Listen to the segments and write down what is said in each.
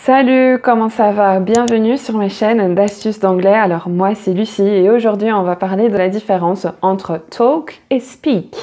Salut, comment ça va? Bienvenue sur ma chaîne d'astuces d'anglais. Alors moi c'est Lucie et aujourd'hui on va parler de la différence entre talk et speak.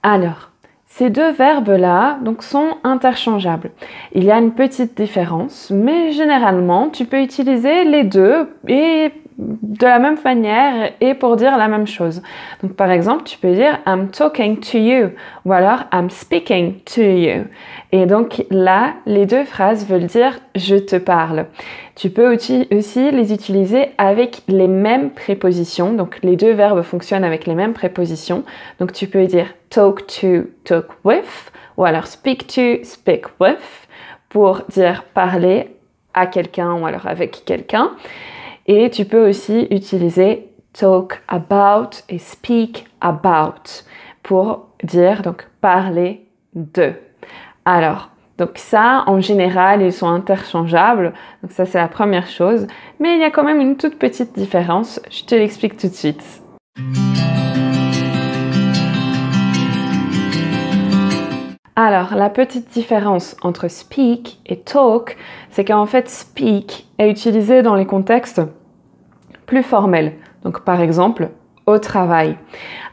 Alors, ces deux verbes-là sont interchangeables. Il y a une petite différence, mais généralement tu peux utiliser les deux et de la même manière et pour dire la même chose. Donc par exemple, tu peux dire I'm talking to you ou alors I'm speaking to you. Et donc là, les deux phrases veulent dire je te parle. Tu peux aussi les utiliser avec les mêmes prépositions. Donc les deux verbes fonctionnent avec les mêmes prépositions. Donc tu peux dire talk to, talk with ou alors speak to, speak with pour dire parler à quelqu'un ou alors avec quelqu'un. Et tu peux aussi utiliser talk about et speak about pour dire parler de. Alors, ça, en général, ils sont interchangeables. Donc ça, c'est la première chose. Mais il y a quand même une toute petite différence. Je te l'explique tout de suite. Alors, la petite différence entre speak et talk, c'est qu'en fait, speak est utilisé dans les contextes plus formels. Donc, par exemple, au travail.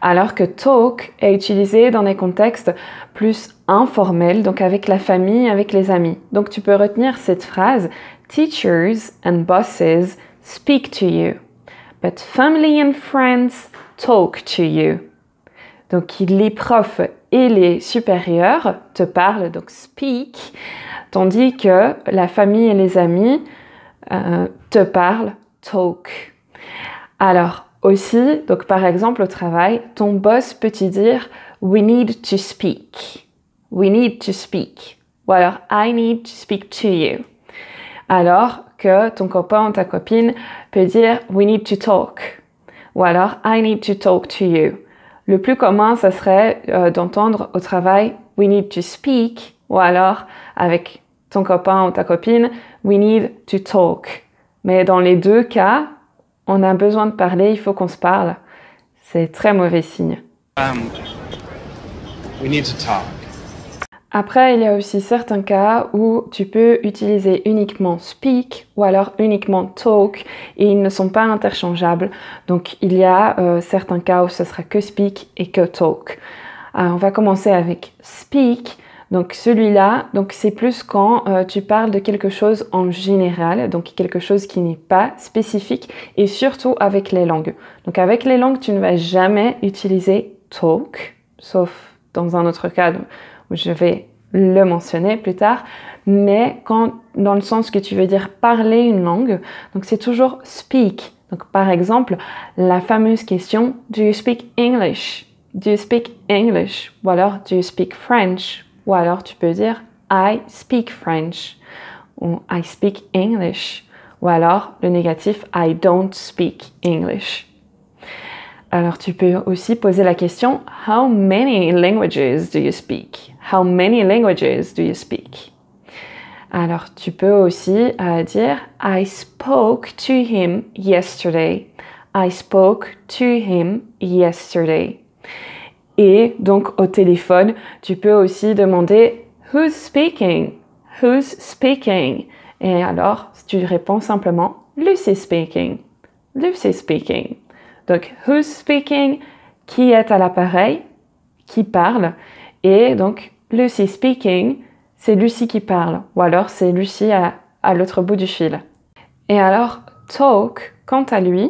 Alors que talk est utilisé dans des contextes plus informels, donc avec la famille, avec les amis. Donc, tu peux retenir cette phrase « Teachers and bosses speak to you, but family and friends talk to you ». Donc, les profs et les supérieurs te parlent, donc speak, tandis que la famille et les amis te parlent, talk. Alors, aussi, donc par exemple au travail, ton boss peut te dire « We need to speak ». We need to speak. Ou alors « I need to speak to you ». Alors que ton copain ou ta copine peut dire « We need to talk ». Ou alors « I need to talk to you ». Le plus commun, ça serait d'entendre au travail « We need to speak » ou alors avec ton copain ou ta copine « We need to talk ». Mais dans les deux cas, on a besoin de parler, il faut qu'on se parle. C'est très mauvais signe. We need to talk. Après, il y a aussi certains cas où tu peux utiliser uniquement speak ou alors uniquement talk et ils ne sont pas interchangeables. Donc, il y a certains cas où ce sera que speak et que talk. Alors, on va commencer avec speak. Donc, celui-là, c'est plus quand tu parles de quelque chose en général, donc quelque chose qui n'est pas spécifique et surtout avec les langues. Donc, avec les langues, tu ne vas jamais utiliser talk, sauf dans un autre cas où je vais le mentionner plus tard, mais dans le sens que tu veux dire parler une langue, donc c'est toujours speak. Donc par exemple, la fameuse question « Do you speak English? Do you speak English? » ou alors « Do you speak French? » ou alors tu peux dire « I speak French » ou « I speak English » ou alors le négatif « I don't speak English ». Alors, tu peux aussi poser la question « How many languages do you speak? How many languages do you speak? » Alors, tu peux aussi dire « I spoke to him yesterday. I spoke to him yesterday. » Et donc, au téléphone, tu peux aussi demander « Who's speaking? Who's speaking? » Et alors, tu réponds simplement « Lucy speaking. Lucy speaking. » Donc, who's speaking, qui est à l'appareil, qui parle. Et donc, Lucy speaking, c'est Lucie qui parle. Ou alors, c'est Lucie à l'autre bout du fil. Et alors, talk, quant à lui,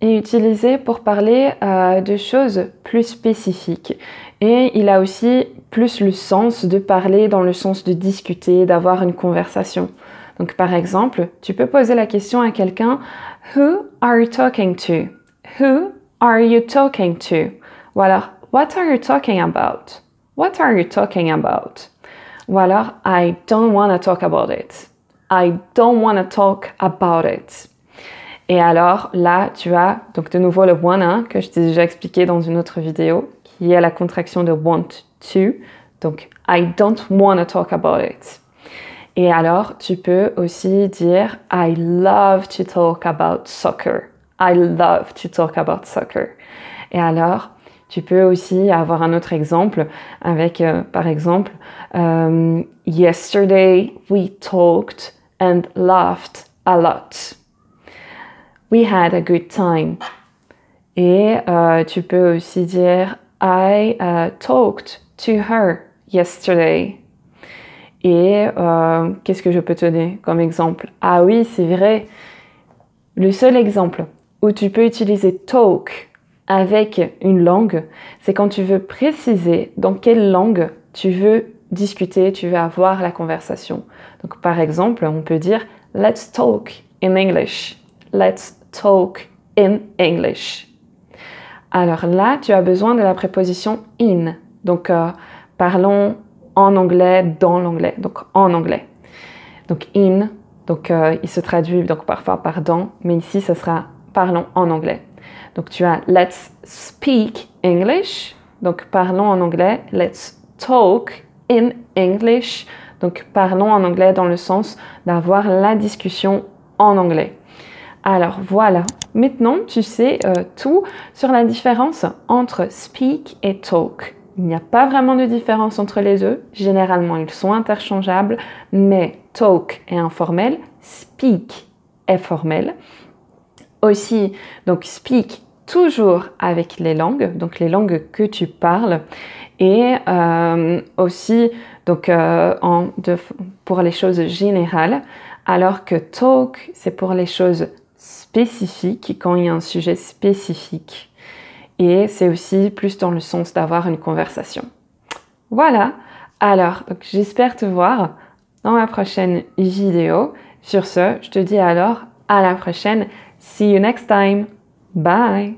est utilisé pour parler de choses plus spécifiques. Et il a aussi plus le sens de parler dans le sens de discuter, d'avoir une conversation. Donc, par exemple, tu peux poser la question à quelqu'un « Who are you talking to? Who are you talking to? » Ou alors, what are you talking about? What are you talking about? Ou alors, I don't want to talk about it. I don't want to talk about it. Et alors, là, tu as donc de nouveau le wanna que je t'ai déjà expliqué dans une autre vidéo, qui est la contraction de want to. Donc, I don't want to talk about it. Et alors, tu peux aussi dire I love to talk about soccer. I love to talk about soccer. Et alors, tu peux aussi avoir un autre exemple avec, par exemple, yesterday we talked and laughed a lot. We had a good time. Et tu peux aussi dire I talked to her yesterday. Et qu'est-ce que je peux te donner comme exemple? Ah oui, c'est vrai. Le seul exemple où tu peux utiliser talk avec une langue, c'est quand tu veux préciser dans quelle langue tu veux discuter, tu veux avoir la conversation. Donc par exemple, on peut dire let's talk in English. Let's talk in English. Alors là, tu as besoin de la préposition in. Donc parlons en anglais, dans l'anglais. Donc en anglais. Donc in, donc il se traduit donc parfois par dans, mais ici ça sera parlons en anglais. Donc tu as let's speak English, donc parlons en anglais. Let's talk in English, donc parlons en anglais dans le sens d'avoir la discussion en anglais. Alors voilà, maintenant tu sais tout sur la différence entre speak et talk. Il n'y a pas vraiment de différence entre les deux. Généralement, ils sont interchangeables, mais talk est informel, speak est formel. Aussi, donc speak toujours avec les langues, donc les langues que tu parles, et aussi donc pour les choses générales, alors que talk c'est pour les choses spécifiques quand il y a un sujet spécifique. Et c'est aussi plus dans le sens d'avoir une conversation. Voilà, alors j'espère te voir dans ma prochaine vidéo. Sur ce, je te dis alors à la prochaine. See you next time. Bye.